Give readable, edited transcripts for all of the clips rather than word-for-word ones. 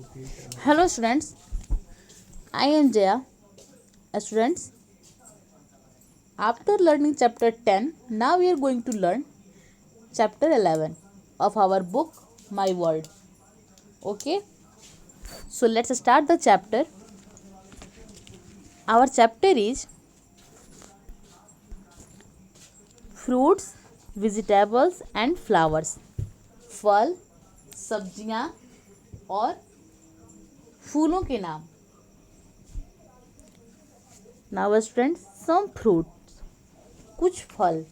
Hello students, I am Jaya. Students, after learning chapter 10, now we are going to learn chapter 11 of our book My World. Okay, so let's start the chapter. Our chapter is fruits, vegetables and flowers. फल, सब्जियां और फूलों के नाम. Now students, some fruits, कुछ फल.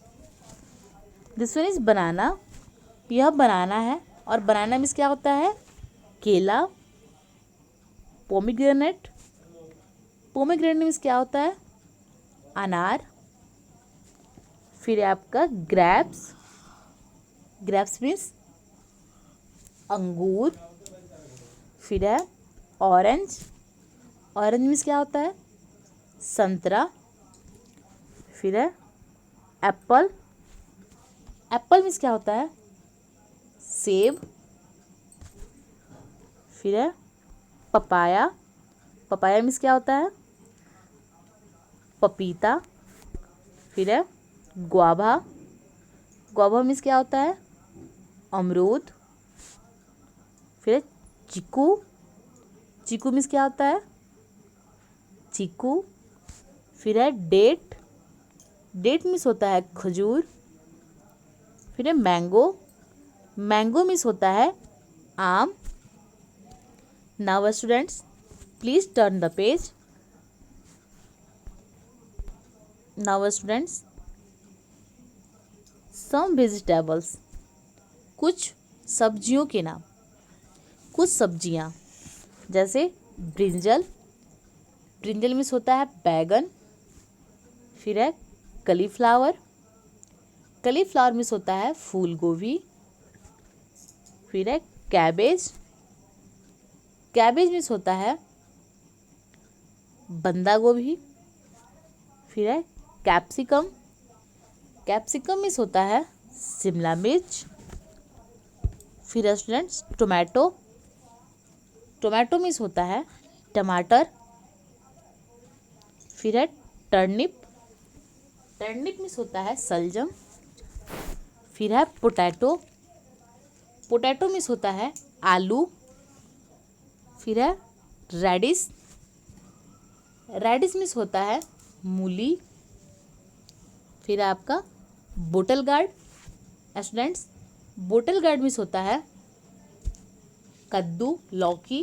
This one is banana. यह बनाना है और बनाना मीन्स क्या होता है? केला. पोमीग्रेनेट. पोमीग्रेनेट मीन्स क्या होता है? अनार. फिर है आपका ग्रेप्स. ग्रेप्स मीन्स अंगूर. फिर है ऑरेंज. ऑरेंज मीन्स क्या होता है? संतरा. फिर है एप्पल. एप्पल मीन्स क्या होता है? सेब. फिर है पपाया. पपाया मीन्स क्या होता है? पपीता. फिर है ग्वाभा. ग्वाभा मीन्स क्या होता है? अमरूद. फिर है चीकू. चीकू मीन्स क्या होता है? चीकू. फिर है डेट. डेट मीन्स होता है खजूर. फिर है मैंगो. मैंगो मीन्स होता है आम. Now students, please turn the page. Now students, some vegetables, कुछ सब्जियों के नाम. कुछ सब्जियां जैसे ब्रिंजल. ब्रिंजल मीन्स होता है बैगन. फिर है कलीफ्लावर. कलीफ्लावर मीन्स होता है फूल गोभी. फिर है कैबेज. कैबेज मीन्स होता है बंदा गोभी. फिर है कैप्सिकम. कैप्सिकम मीन्स होता है शिमला मिर्च. फिर है स्टूडेंट्स टोमेटो. टोमेटो मीन्स होता है टमाटर. फिर है टर्निप. टर्निप मीन्स होता है सलजम. फिर है पोटैटो. पोटैटो मीन्स होता है आलू. फिर है रेडिश. रेडिश मीन्स होता है मूली. फिर है आपका bottle guard. Students, bottle guard means होता है कद्दू, लौकी.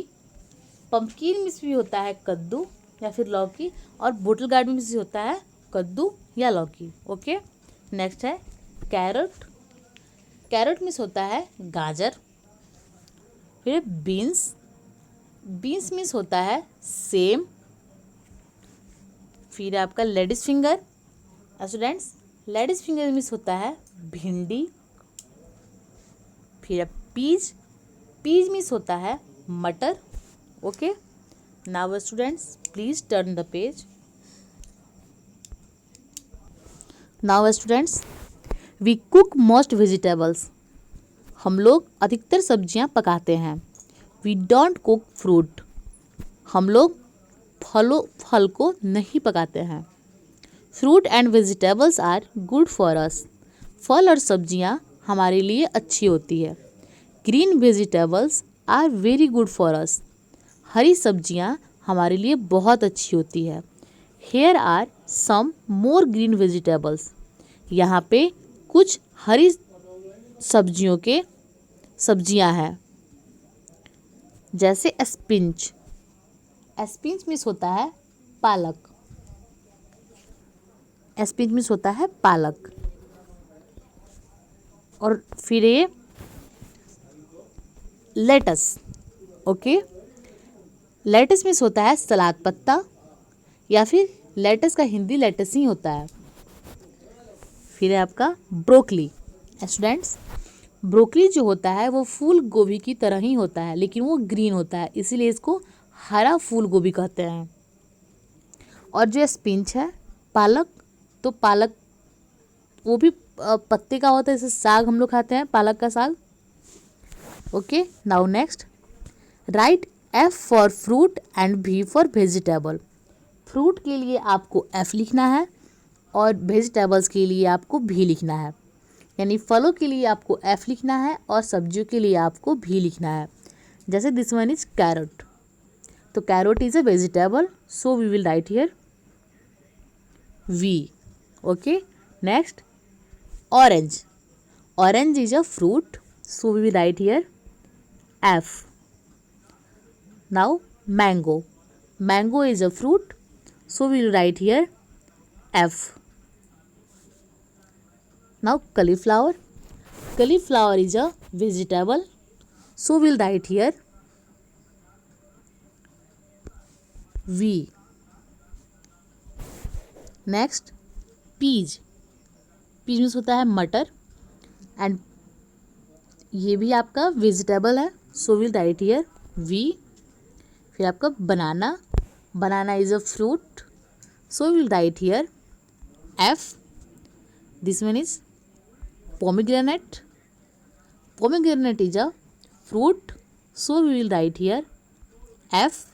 पम्पकिन मीन्स भी होता है कद्दू या फिर लौकी. और बोटल गार्ड मीन्स होता है कद्दू या लौकी. ओके, नेक्स्ट है कैरेट. कैरेट मीन्स होता है गाजर. फिर बीन्स. बीन्स मीन्स होता है सेम. फिर आपका ladies finger. Students, ladies finger means होता है भिंडी. फिर पीज. पीज मीन्स होता है मटर. Okay, now students, please turn the page. Now students, we cook most vegetables. हम लोग अधिकतर सब्जियां पकाते हैं. We don't cook fruit. हम लोग फल को नहीं पकाते हैं. Fruit and vegetables are good for us. फल और सब्जियां हमारे लिए अच्छी होती है. Green vegetables are very good for us. हरी सब्जियां हमारे लिए बहुत अच्छी होती है. Here are some more green vegetables. यहाँ पे कुछ हरी सब्जियां हैं जैसे स्पिंच. स्पिंच मीन्स होता है पालक. स्पिंच मीन्स होता है पालक. और फिर ये लेटस. ओके, लेटस मीन्स होता है सलाद पत्ता या फिर लेटस का हिंदी लेटस ही होता है. फिर है आपका ब्रोकली. स्टूडेंट्स, ब्रोकली जो होता है वो फूल गोभी की तरह ही होता है लेकिन वो ग्रीन होता है, इसीलिए इसको हरा फूल गोभी कहते हैं. और जो स्पिंच है पालक, तो पालक वो भी पत्ते का होता है, जैसे साग हम लोग खाते हैं पालक का साग. Okay, now next, right F for fruit and V for vegetable. Fruit के लिए आपको F लिखना है और वेजिटेबल्स के लिए आपको V लिखना है। यानी फलों के लिए आपको F लिखना है और सब्जियों के लिए आपको V लिखना है। जैसे दिस वन इज कैरोट, तो carrot is a vegetable, so we will write here V. Okay, next orange, orange is a fruit, so we will write here F. Now mango, mango is a fruit, so we will write here F. Now cauliflower, cauliflower is a vegetable, so we will write here V. Next peas, peas means होता है मटर and ये भी आपका vegetable है, so will write here V. फिर आपका banana, banana is a fruit, so will write here F. This one is pomegranate, pomegranate is a fruit, so we will write here F.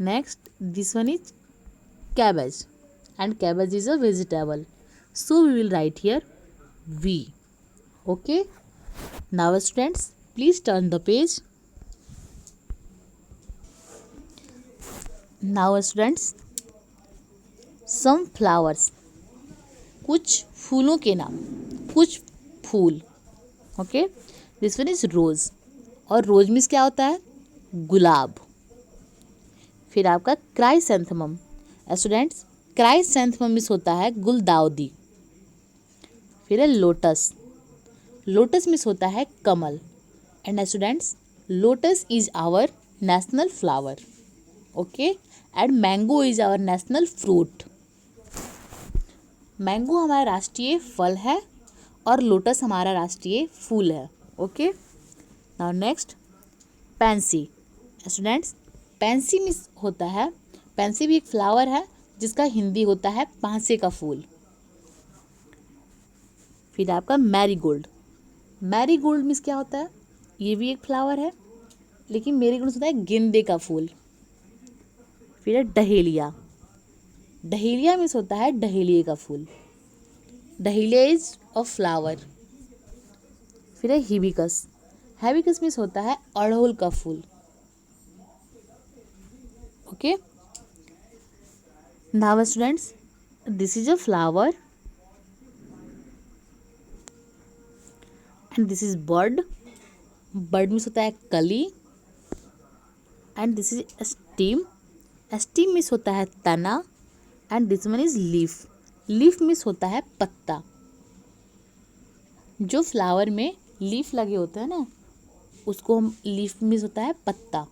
Next this one is cabbage and cabbage is a vegetable, so we will write here V. Okay, now students please turn the page. Now students some flowers, कुछ फूलों के नाम, कुछ फूल. Okay, this one is rose, और रोज means क्या होता है, गुलाब. फिर आपका क्राइसेंथेमम, स्टूडेंट्स क्राइसेंथेमम मीन्स होता है गुलदाउदी. फिर है लोटस, लोटस मीन्स होता है कमल. And students lotus is our national flower. Okay, and mango is our national fruit. Mango हमारा राष्ट्रीय फल है और लोटस हमारा राष्ट्रीय फूल है. Okay, now next pansy. Students pansy means होता है, पैंसी भी एक फ्लावर है जिसका हिंदी होता है पांसे का फूल. फिर आपका मैरीगोल्ड, मैरीगोल्ड मीन्स क्या होता है, ये भी एक फ्लावर है लेकिन मैरीगोल्ड होता है गेंदे का फूल. फिर है डहेलिया, डहेलिया मीन्स होता है डहेलिया का फूल. Dahlia is a flower. फिर है हिबिस्कस, हिबिस्कस मीन्स होता है अड़हुल का फूल. Okay, now students this is a flower and this is bud. Bud means होता है कली. And this is stem, stem means होता है तना. And this one is leaf, leaf means होता है पत्ता. जो फ्लावर में लीफ लगे होते हैं ना, उसको हम लीफ मीन्स होता है पत्ता.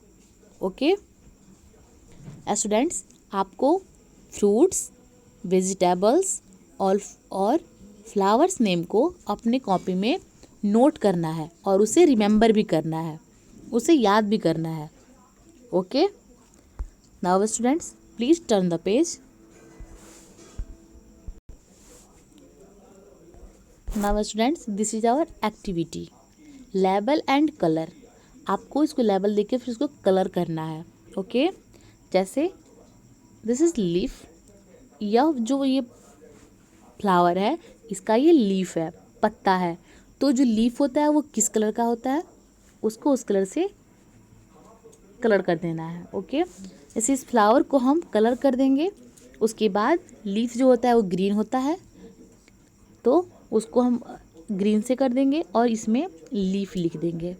ओके स्टूडेंट्स, आपको फ्रूट्स, वेजिटेबल्स और फ्लावर्स नेम को अपने कॉपी में नोट करना है और उसे रिमेंबर भी करना है, उसे याद भी करना है. Okay, now students please turn the page. Now students this is our activity, label and colour. आपको इसको लेबल देके फिर इसको कलर करना है. ओके, जैसे दिस इज लीफ, यह जो ये फ्लावर है इसका ये लीफ है, पत्ता है. तो जो लीफ होता है वो किस कलर का होता है, उसको उस कलर से कलर कर देना है. ओके, जैसे इस फ्लावर को हम कलर कर देंगे, उसके बाद लीफ जो होता है वो ग्रीन होता है, तो उसको हम ग्रीन से कर देंगे और इसमें लीफ लिख देंगे.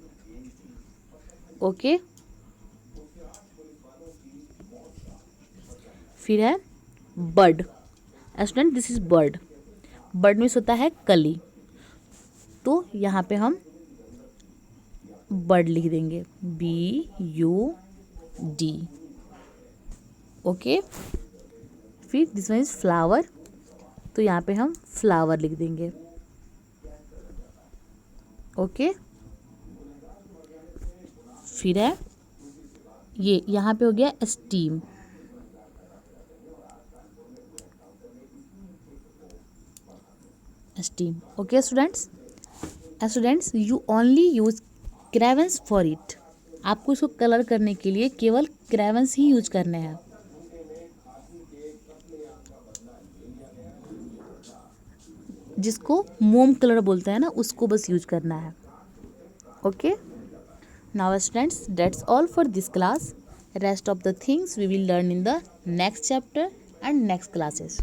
ओके, फिर है bird. Student this is bud, bud means होता है कली. तो यहाँ पे हम बर्ड लिख देंगे BUD. ओके, फिर दिस वन इज फ्लावर, तो यहाँ पे हम फ्लावर लिख देंगे. ओके, फिर है ये यहाँ पे हो गया steam. Steam. Okay students, students you only use crayons for it. आपको इसको कलर करने के लिए केवल क्रेवंस ही यूज करने हैं। जिसको मोम कलर बोलते हैं ना, उसको बस यूज करना है। Okay, now students, that's all for this class. Rest of the things we will learn in the next chapter and next classes.